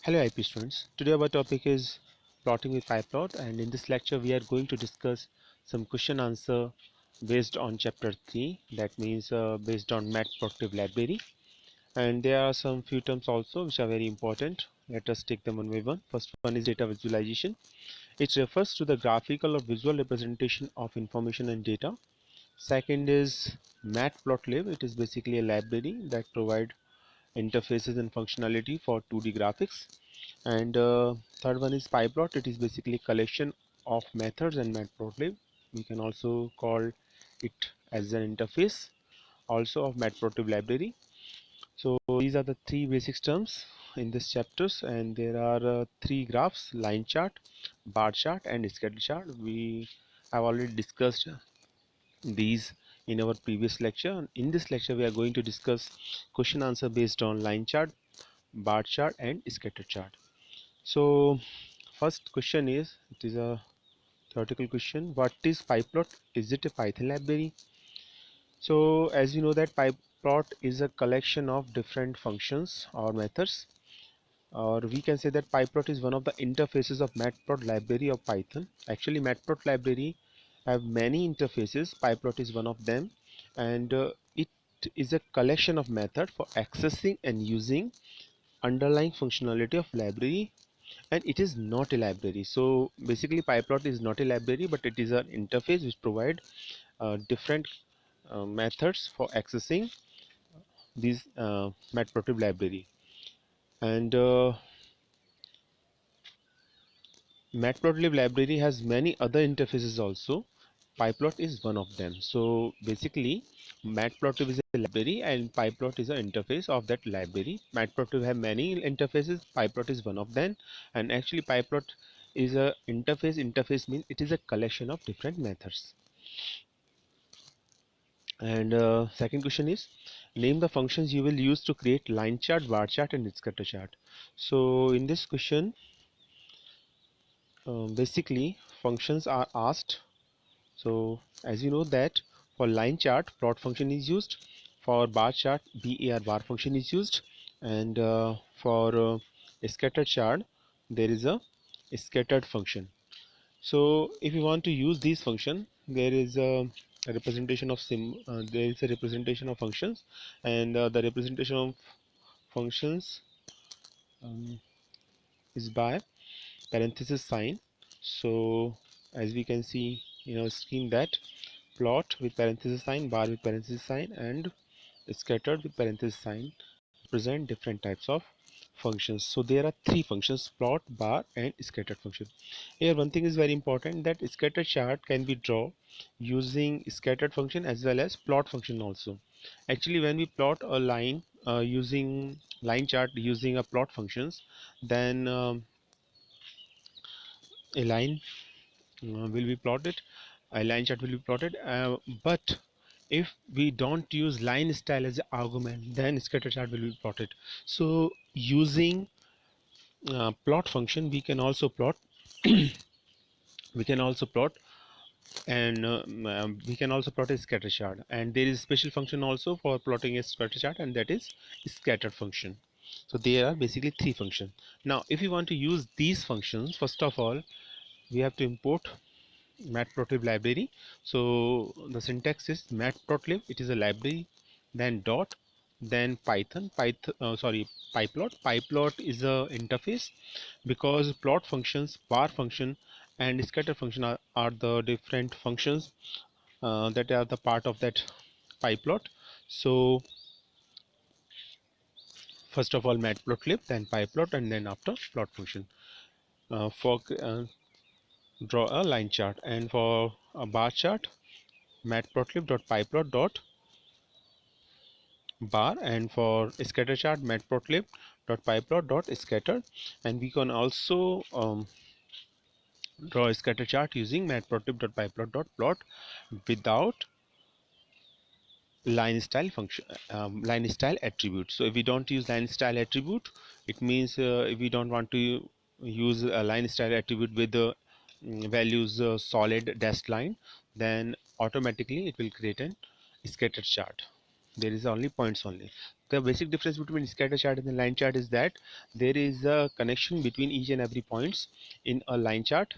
Hello IP students, today our topic is plotting with PyPlot, and in this lecture we are going to discuss some question answer based on chapter 3, that means based on Matplotlib library, and there are some few terms also which are very important. Let us take them one by one. First one is data visualization. It refers to the graphical or visual representation of information and data. Second is Matplotlib. It is basically a library that provides interfaces and functionality for 2D graphics. And third one is PyPlot. It is basically collection of methods and Matplotlib. We can also call it as an interface also of Matplotlib library. So these are the three basic terms in this chapters, and there are three graphs: line chart, bar chart, and scatter chart. We have already discussed these in our previous lecture. In this lecture we are going to discuss question answer based on line chart, bar chart, and scatter chart. So first question is, it is a theoretical question: what is PyPlot? Is it a Python library? So as you know that PyPlot is a collection of different functions or methods, or we can say that PyPlot is one of the interfaces of Matplot library of Python. Actually Matplot library have many interfaces. PyPlot is one of them, and it is a collection of methods for accessing and using underlying functionality of library, and it is not a library. So basically PyPlot is not a library, but it is an interface which provide different methods for accessing these Matplotlib library. And Matplotlib library has many other interfaces also. PyPlot is one of them. So basically Matplotlib is a library and PyPlot is an interface of that library. Matplotlib have many interfaces, PyPlot is one of them, and actually PyPlot is a interface. Interface means it is a collection of different methods. And second question is, name the functions you will use to create line chart, bar chart, and scatter chart. So in this question basically functions are asked. So as you know that for line chart plot function is used, for bar chart bar function is used, and for a scattered chart there is a scattered function. So if you want to use these function, there is a representation of there is a representation of functions, and the representation of functions is by parenthesis sign. So as we can see in our screen that plot with parenthesis sign, bar with parenthesis sign, and scattered with parenthesis sign represent different types of functions. So there are three functions: plot, bar, and scattered function. Here one thing is very important, that scattered chart can be drawn using scattered function as well as plot function also. Actually when we plot a line using line chart using a plot functions, then a line will be plotted, a line chart will be plotted, but if we don't use line style as an argument, then scatter chart will be plotted. So using plot function we can also plot we can also plot, and we can also plot a scatter chart, and there is a special function also for plotting a scatter chart, and that is scatter function. So there are basically three functions. Now if you want to use these functions, first of all we have to import Matplotlib library. So the syntax is Matplotlib, it is a library, then dot, then PyPlot. PyPlot is a interface, because plot functions, bar function, and scatter function are the different functions that are the part of that PyPlot. So first of all Matplotlib, then PyPlot, and then after plot function. For draw a line chart, and for a bar chart matplotlib.pyplot.bar, and for scatter chart matplotlib.pyplot.scatter, and we can also draw a scatter chart using matplotlib.pyplot.plot without line style function, line style attribute. So if we don't use line style attribute, it means if we don't want to use a line style attribute with the values solid dashed line, then automatically it will create an scatter chart. there is only points only. The basic difference between scatter chart and the line chart is that there is a connection between each and every points in a line chart,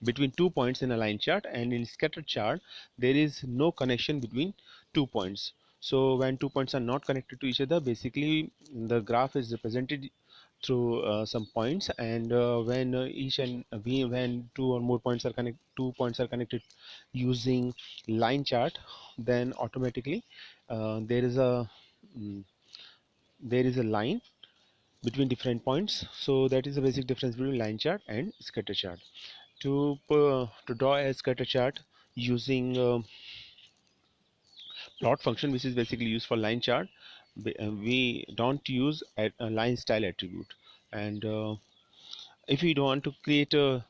between 2 points in a line chart, and in scatter chart there is no connection between 2 points. So when 2 points are not connected to each other, basically the graph is represented through some points, and when two or more points are connected, 2 points are connected using line chart, then automatically there is a mm, there is a line between different points. So that is the basic difference between line chart and scatter chart. To draw a scatter chart using plot function, which is basically used for line chart, we don't use a line style attribute. And if you don't want to create a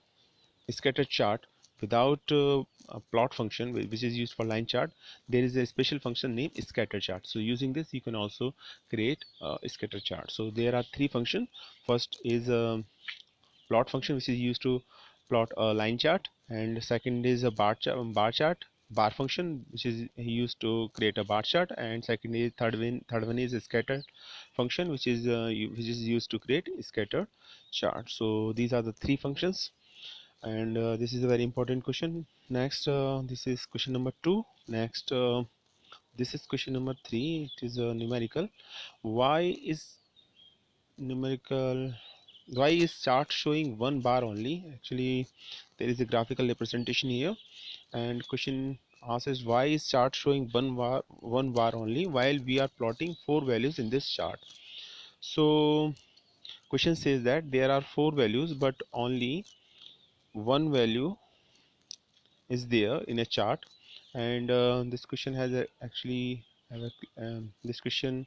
scatter chart without a plot function which is used for line chart, there is a special function named scatter chart. So using this you can also create a scatter chart. So there are three functions. First is plot function, which is used to plot a line chart, and second is a bar function, which is used to create a bar chart, and third one is a scatter function, which is used to create a scatter chart. So these are the three functions, and this is a very important question. Next, this is question number 2. Next, this is question number 3. It is numerical. Why is numerical why is chart showing one bar only? Actually, there is a graphical representation here, and question asks why is chart showing one bar only while we are plotting four values in this chart. So question says that there are four values but only one value is there in a chart, and this question has this question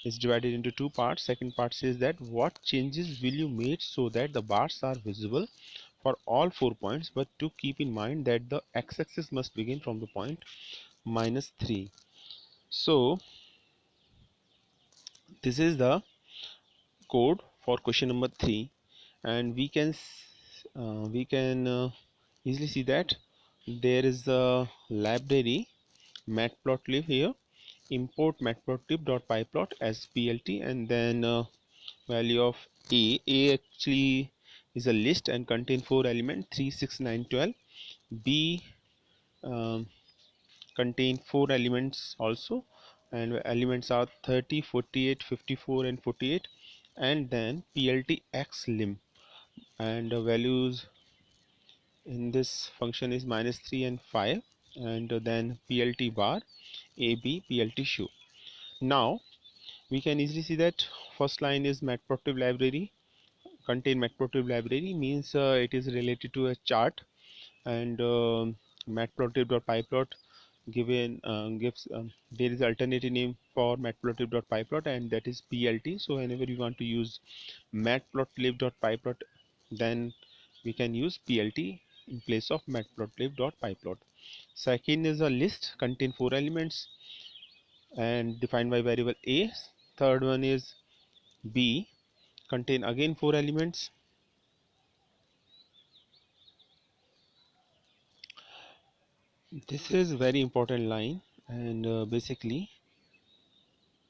is divided into two parts. Second part says that what changes will you make so that the bars are visible for all 4 points, but to keep in mind that the x-axis must begin from the point -3. So this is the code for question number 3, and we can easily see that there is a library matplotlib here. Import matplotlib.pyplot as plt, and then value of a actually is a list and contain four elements 3 6 9 12. B um, contain four elements also, and elements are 30 48 54 and 48. And then plt x lim, and the values in this function is -3 and 5, and then plt bar ab plt show. Now we can easily see that first line is matplotlib library. Contain matplotlib library means it is related to a chart, and matplotlib.pyplot given gives there is alternative name for matplotlib.pyplot, and that is plt. So whenever you want to use matplotlib.pyplot, then we can use plt in place of matplotlib.pyplot. Second is a list, contain four elements and defined by variable a. Third one is b, contain again four elements. This is very important line, and basically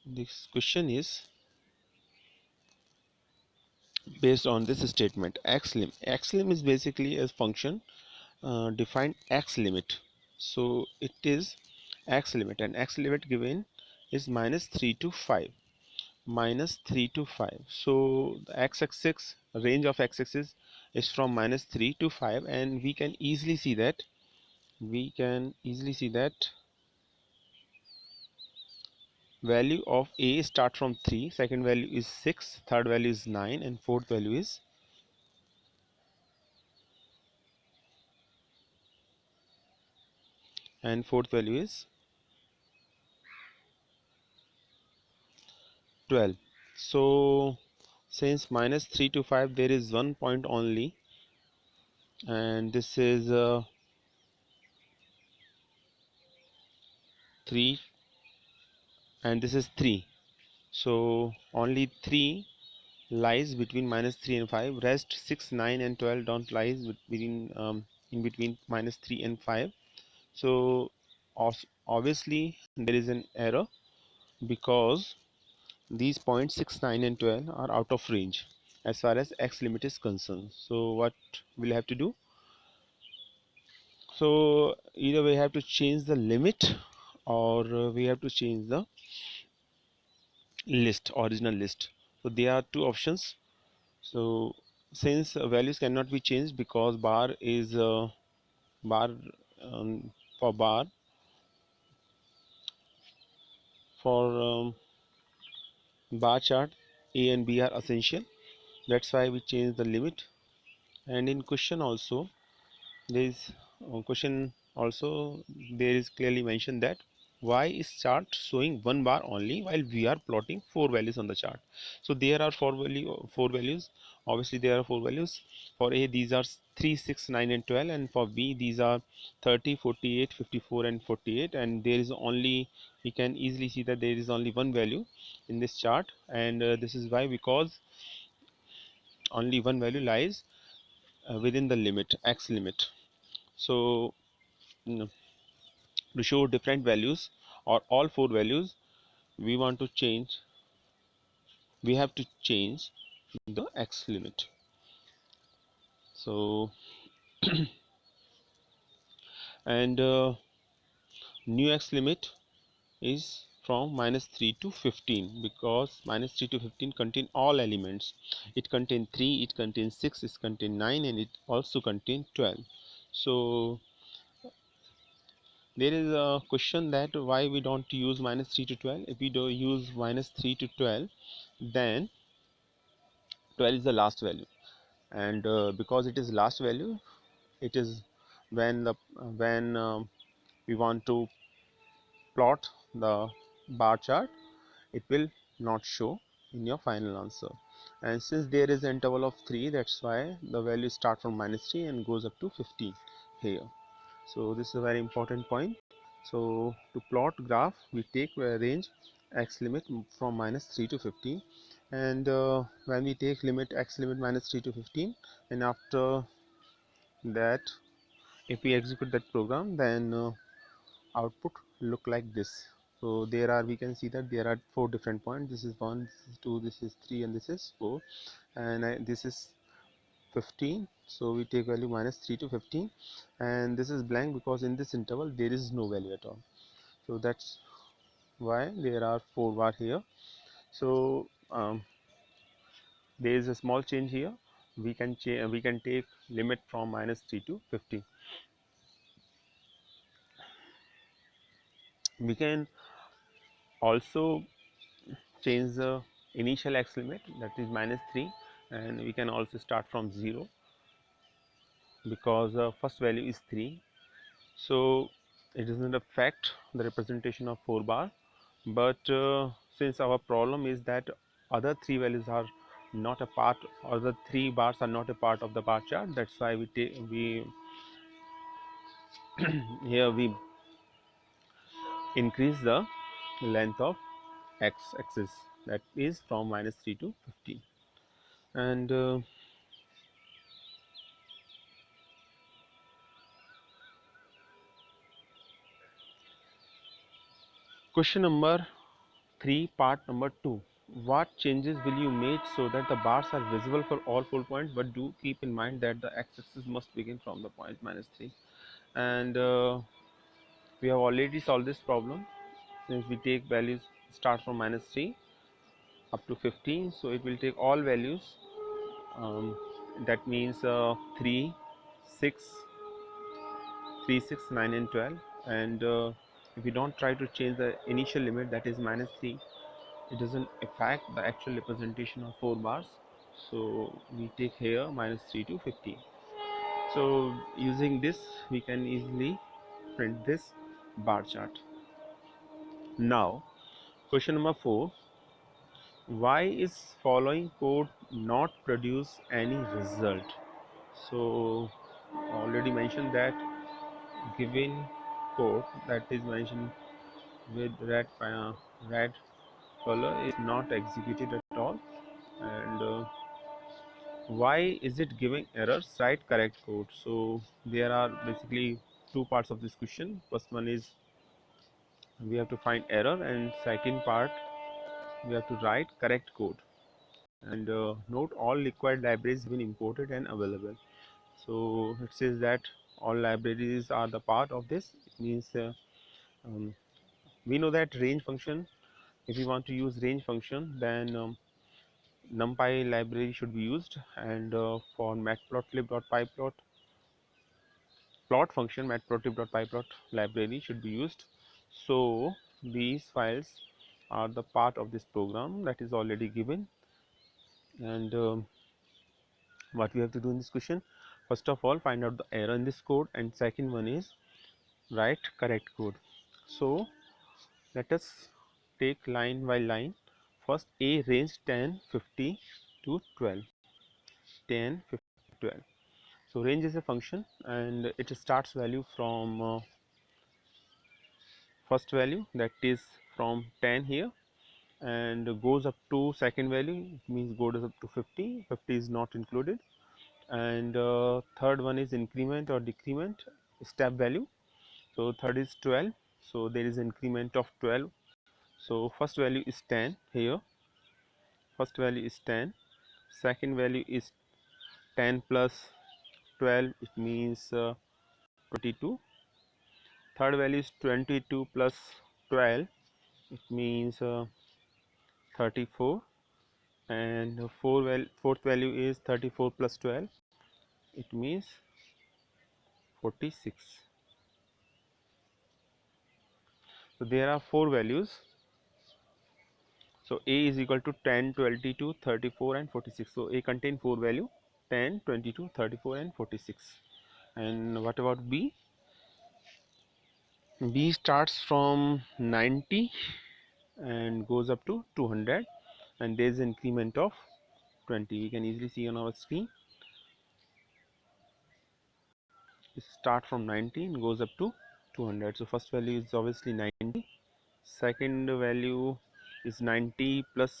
this question is based on this statement xlim. Xlim is basically a function defined x limit. So it is x limit, and x limit given is -3 to 5. -3 to 5. So the x-axis, range of x-axis is from -3 to 5, and we can easily see that value of a start from 3, second value is 6, third value is 9, and fourth value is 12. So since -3 to 5 there is 1 point only, and this is 3, and this is 3. So only 3 lies between -3 and 5. Rest 6 9 and 12 don't lies between in between -3 and 5. So obviously there is an error because these points 6, 9 and 12 are out of range as far as x limit is concerned. So what we'll have to do, so either we have to change the limit or we have to change the original list. So there are two options. So since values cannot be changed because bar is bar for bar for bar chart, a and b are essential, that's why we change the limit. And in question also there is question also there is clearly mentioned that why is chart showing one bar only while we are plotting four values on the chart. So there are four values, obviously there are four values. For a these are 3, 6, 9 and 12, and for b these are 30, 48, 54 and 48, and there is only, we can easily see that there is only one value in this chart, and this is why, because only one value lies within the limit, x limit. So mm, to show different values or all four values, we want to change, we have to change the x limit. So and new x limit is from -3 to 15, because -3 to 15 contain all elements. It contains 3, it contains 6, it contains 9, and it also contains 12. So there is a question that why we don't use -3 to 12. If we do use -3 to 12, then 12 is the last value, and because it is last value, it is when the when we want to plot the bar chart, it will not show in your final answer. And since there is an interval of 3, that's why the value start from -3 and goes up to 15 here. So this is a very important point. So to plot graph, we take a range x limit from -3 to 15, and when we take limit x limit -3 to 15, and after that if we execute that program, then output look like this. So there are, we can see that there are four different points. This is 1, this is 2, this is 3, and this is 4, and this is 15. So we take value -3 to 15, and this is blank because in this interval there is no value at all. So that's why there are four bar here. So there is a small change here. We can take limit from -3 to 15. We can also change the initial x limit, that is -3, and we can also start from 0 because the first value is 3. So it doesn't affect the representation of 4 bar, but since our problem is that other three values are not a part, or the 3 bars are not a part of the bar chart, that's why we here we increase the length of x axis, that is from -3 to 15. And question number 3, part number 2. What changes will you make so that the bars are visible for all 4 points, but do keep in mind that the x-axis must begin from the point -3. And we have already solved this problem, since we take values start from -3 up to 15. So it will take all values, that means 3, 6, 3, 6, 9 and 12. And if we don't try to change the initial limit, that is -3, it doesn't affect the actual representation of 4 bars. So we take here -3 to 15. So using this, we can easily print this bar chart. Now question number 4, why is following code not produce any result? So already mentioned that given code that is mentioned with red color is not executed at all. And why is it giving errors? Write correct code. So there are basically two parts of this question. First one is we have to find error, and second part we have to write correct code. And note all required libraries have been imported and available. So it says that all libraries are the part of this. It means um, we know that range function, if we want to use range function, then numpy library should be used, and for matplotlib.pyplot plot function, matplotlib.pyplot library should be used. So these files are the part of this program that is already given. And what we have to do in this question, first of all find out the error in this code, and second one is write correct code. So let us take line by line. First, a range 10 50 to 12, 10 50 12. So range is a function, and it starts value from first value, that is from 10 here, and goes up to second value, it means goes up to 50. 50 is not included. And third one is increment or decrement step value. So third is 12, so there is increment of 12. So first value is 10 here, first value is 10, second value is 10 plus 12, it means 22, third value is 22 plus 12, it means 34, and fourth value is 34 plus 12, it means 46. So there are four values. So a is equal to 10, 22, 34 and 46. So a contains four value, 10, 22, 34 and 46. And what about b? B starts from 90 and goes up to 200, and there is increment of 20. We can easily see on our screen. It starts from 90 and goes up to 200. So first value is obviously 90, second value is 90 plus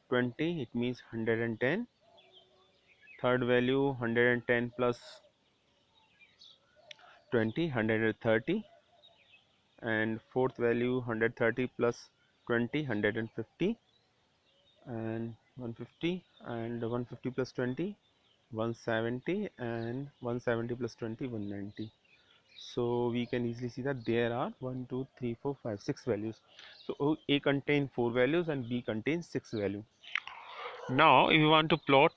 20, it means 110, third value 110 plus 20, 130, and fourth value 130 plus 20, 150, and 150, and 150 plus 20, 170, and 170 plus 20, 190. So we can easily see that there are 1 2 3 4 5 6 values. So a contains 4 values and b contains 6 value. Now if you want to plot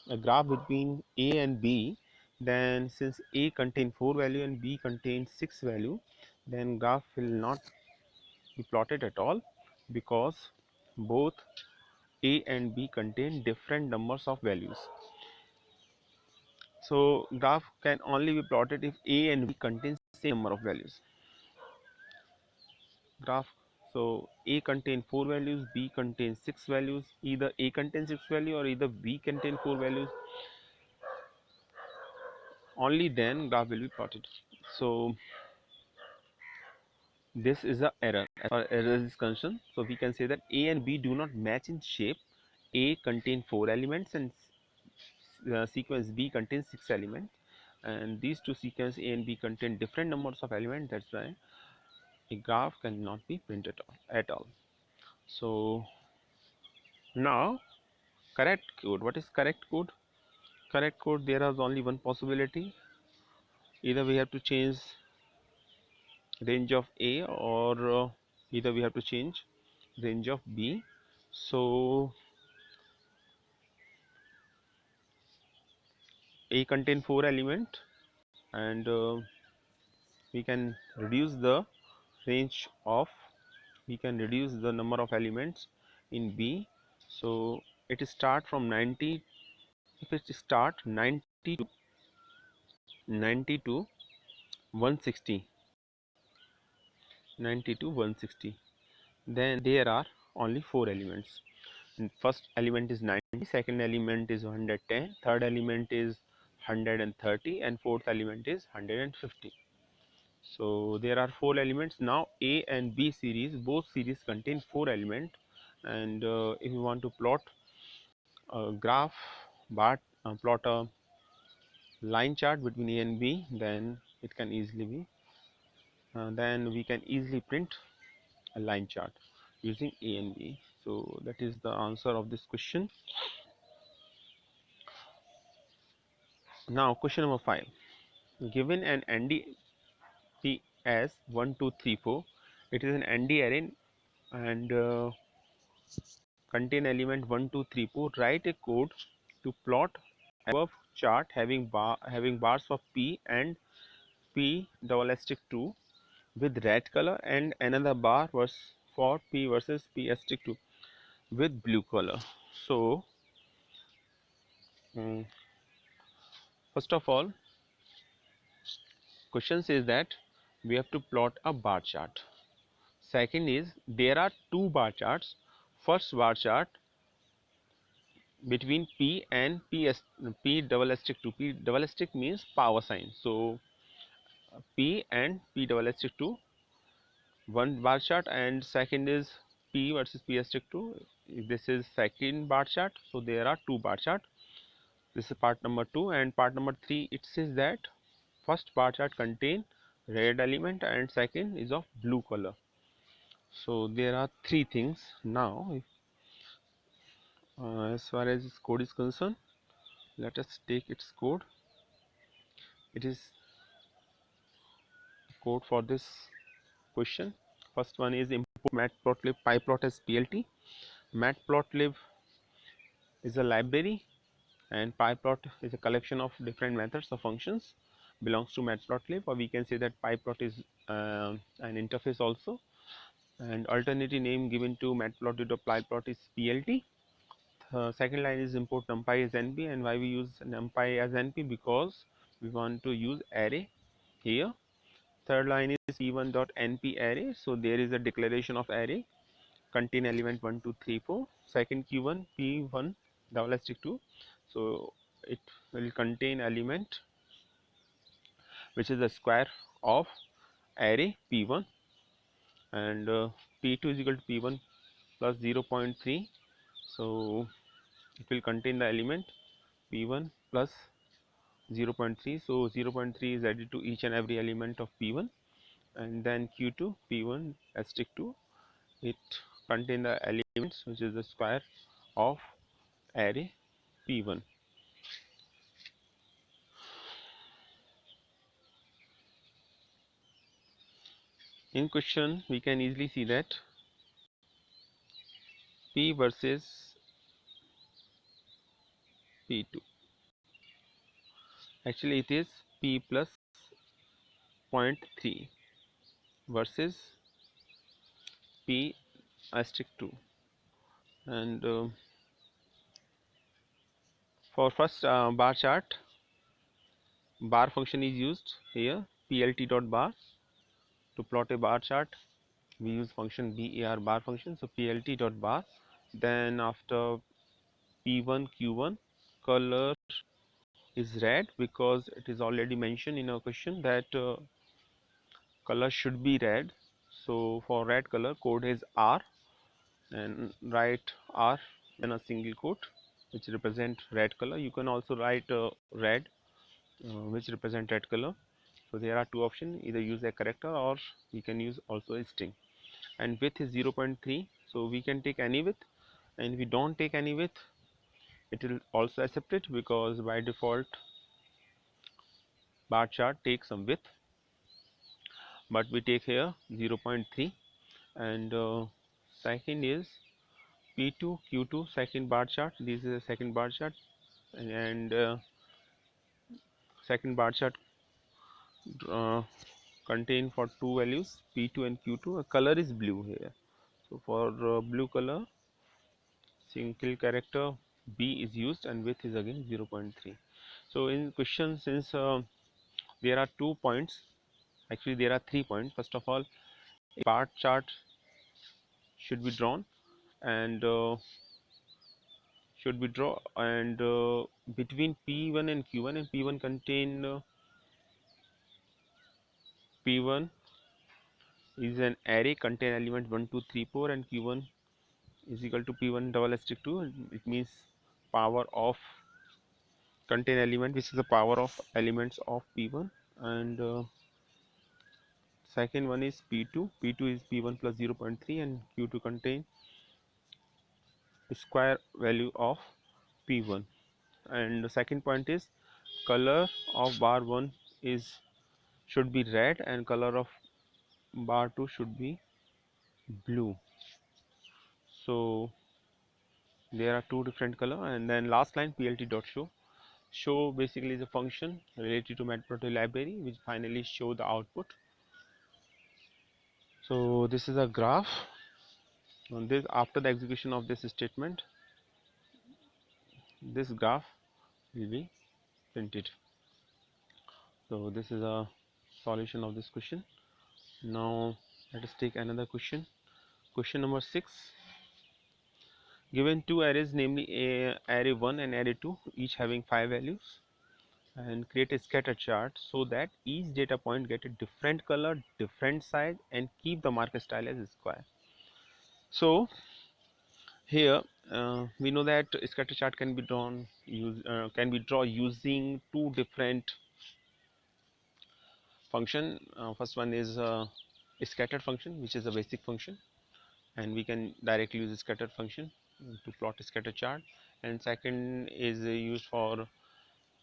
a graph between a and b, then since a contains 4 value and b contains 6 value, then graph will not be plotted at all, because both a and b contain different numbers of values. So graph can only be plotted if a and b contains same number of values. Graph, so a contains 4 values, b contains 6 values, either a contains 6 value or either b contains 4 values, only then graph will be plotted. So this is the error as far as error is concerned. So we can say that a and b do not match in shape. A contains 4 elements and sequence b contains 6 elements, and these two sequence a and b contain different numbers of elements. That's why a graph cannot be printed at all. So now correct code. What is correct code? Correct code, there is only one possibility. Either we have to change range of a, or either we have to change range of b. So a contain 4 element, and we can reduce the range of, we can reduce the number of elements in b. So it start from 90, if it start 90 to 160, 90 to 160, then there are only 4 elements. And first element is 90, second element is 110, third element is 130, and fourth element is 150. So there are 4 elements. Now a and b series, both series contain 4 elements, and if you want to plot a graph, but plot a line chart between a and b, then it can easily be then we can easily print a line chart using A and B. So that is the answer of this question. Now question number 5. Given an ND as 1 2 3 4, it is an ND array and contain element 1 2 3 4. Write a code to plot above chart having bars of P and P double asterisk 2 with red color and another bar was for P versus P asterisk 2 with blue color. So first of all, question says that we have to plot a bar chart. Second is there are two bar charts. First bar chart between P and P double asterisk 2. P double asterisk means power sign. So P and P double asterisk 2 one bar chart, and second is P versus P asterisk 2. This is second bar chart. So there are two bar chart. This is part number 2, and part number 3 it says that first bar chart contain red element and second is of blue color. So there are three things. Now as far as this code is concerned, let us take its code. It is code for this question. First one is import matplotlib pyplot as plt. Matplotlib is a library and pyplot is a collection of different methods or functions belongs to matplotlib, or we can say that pyplot is an interface also. And alternative name given to matplotlib.pyplot is plt. Second line is import numpy as np, and why we use numpy as np, because we want to use array here. Third line is p1.np array, so there is a declaration of array contain element 1 2 3 4. Second q1 p1 double asterisk 2, so it will contain element which is the square of array p1, and p2 is equal to p1 plus 0.3, so it will contain the element p1 plus 0.3, so 0.3 is added to each and every element of p1, and then q2 p1 asterisk 2, it contain the elements which is the square of array p1. In question we can easily see that P versus P2, actually it is P plus 0.3 versus P asterisk 2, and for first bar chart, bar function is used here, plt dot bar. To plot a bar chart we use function bar bar function, so plt dot bar. Then after p1 q1, color is red because it is already mentioned in our question that color should be red. So for red color, code is R, and write R in a single quote which represent red color. You can also write red which represent red color. So there are two options, either use a character or we can use also a string. And width is 0.3, so we can take any width, and if we don't take any width it will also accept it, because by default bar chart takes some width, but we take here 0.3. And second is P2 Q2 second bar chart. This is a second bar chart, and second bar chart uh, contain for two values P2 and Q2. Color is blue here, so for blue color single character B is used and width is again 0.3. So in question, since there are 2 points, actually there are 3 points. First of all, a bar chart should be drawn and between P1 and Q1, and P1 contain P1 is an array contain element 1 2 3 4, and Q1 is equal to P1 double asterisk 2. It means power of contain element which is the power of elements of P1, and second one is P2. P2 is P1 plus 0.3 and Q2 contain square value of P1. And the second point is color of bar 1 is should be red and color of bar 2 should be blue. So there are two different color. And then last line, plt dot show basically is a function related to matplotlib library which finally show the output. So this is a graph on this. After the execution of this statement, this graph will be printed. So this is a solution of this question. Now let us take another question. Question number 6. Given two arrays, namely array 1 and array 2, each having 5 values, and create a scatter chart so that each data point get a different color, different size, and keep the marker style as square. So here we know that scatter chart can be drawn using two different function. First one is a scatter function, which is a basic function, and we can directly use a scatter function to plot a scatter chart. And second is used for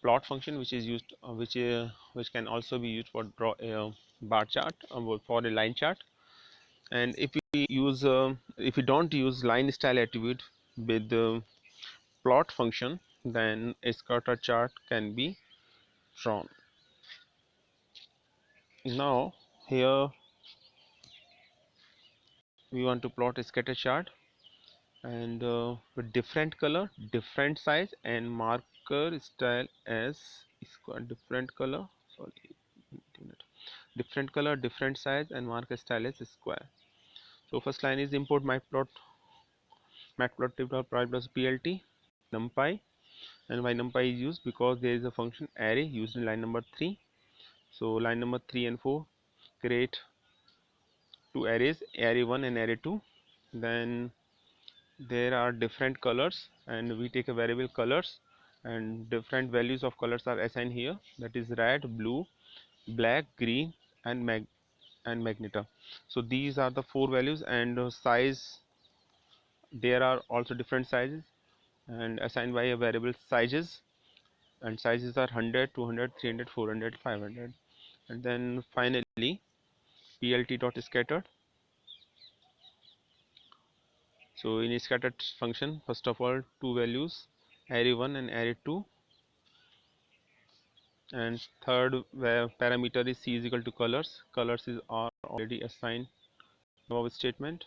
plot function, which is used which can also be used for draw a bar chart for a line chart. And if we don't use line style attribute with the plot function, then a scatter chart can be drawn. Now here we want to plot a scatter chart, and with different color, different size, and marker style as square. Different color, sorry, different color, different size, and marker style as square. So first line is import matplotlib plus plt numpy, and why numpy is used because there is a function array used in line number 3. So line number 3 and 4 create two arrays, array 1 and array 2. Then there are different colors, and we take a variable colors, and different values of colors are assigned here, that is red, blue, black, green, and magenta. So these are the four values, and size, there are also different sizes and assigned by a variable sizes, and sizes are 100, 200, 300, 400, 500. And then finally plt dot scattered. So in a scattered function, first of all, two values, array 1 and array 2, and third where parameter is c is equal to colors. Colors is are already assigned above statement,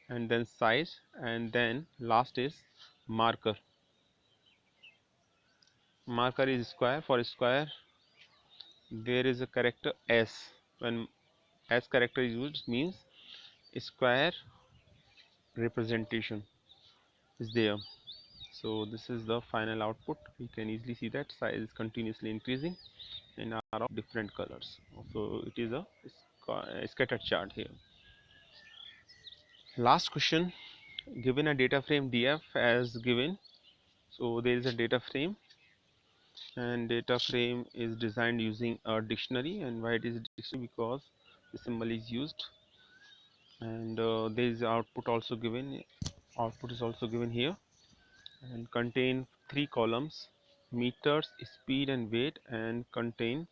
and then size, and then last is marker. Marker is square. For square there is a character s. When s character is used, means square representation is there. So this is the final output. You can easily see that size is continuously increasing and are of different colors. So it is a scattered chart here. Last question, given a data frame df as given. So there is a data frame, and data frame is designed using a dictionary. And why it is a dictionary? Because the symbol is used, and there is output also given. Output is also given here, and contain three columns: meters, speed, and weight, and contain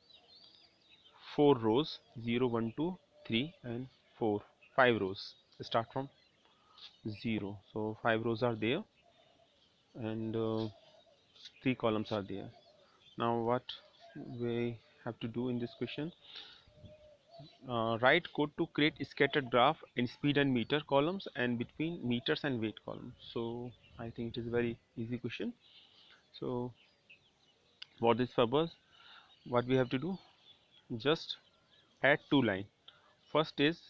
four rows: 0, 1, 2, 3, and 4. 5 rows. Start from 0. So 5 rows are there, and 3 columns are there. Now what we have to do in this question, write code to create scattered graph in speed and meter columns and between meters and weight columns. So I think it is a very easy question. So for this purpose, what we have to do, just add two lines. First is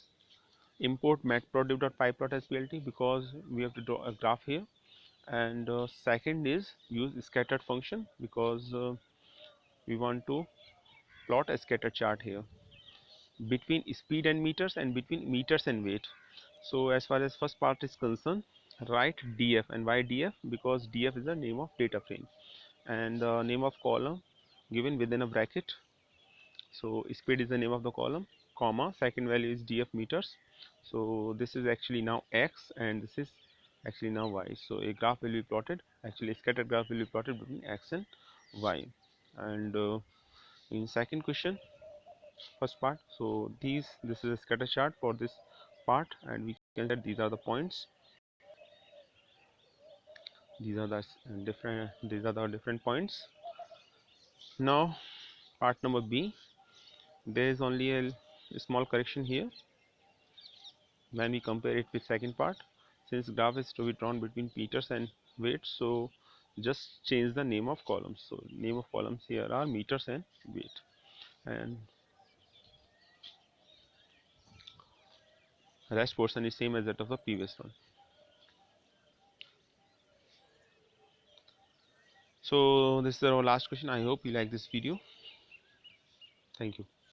import matplotlib.pyplot as plt, because we have to draw a graph here. And second is use scattered function, because we want to plot a scatter chart here between speed and between meters and weight. So as far as first part is concerned, write df. And why df? Because df is the name of data frame, and name of column given within a bracket. So speed is the name of the column, comma, second value is df meters. So this is actually now x and this is actually now y. So a graph will be plotted, actually a scattered graph will be plotted between x and y. And in second question, first part, so this is a scatter chart for this part, and we can say these are the points, these are the different points. Now part number B, there is only a small correction here when we compare it with second part. Since graph is to be drawn between meters and weight, so just change the name of columns. So name of columns here are meters and weight, and rest portion is same as that of the previous one. So this is our last question. I hope you like this video. Thank you.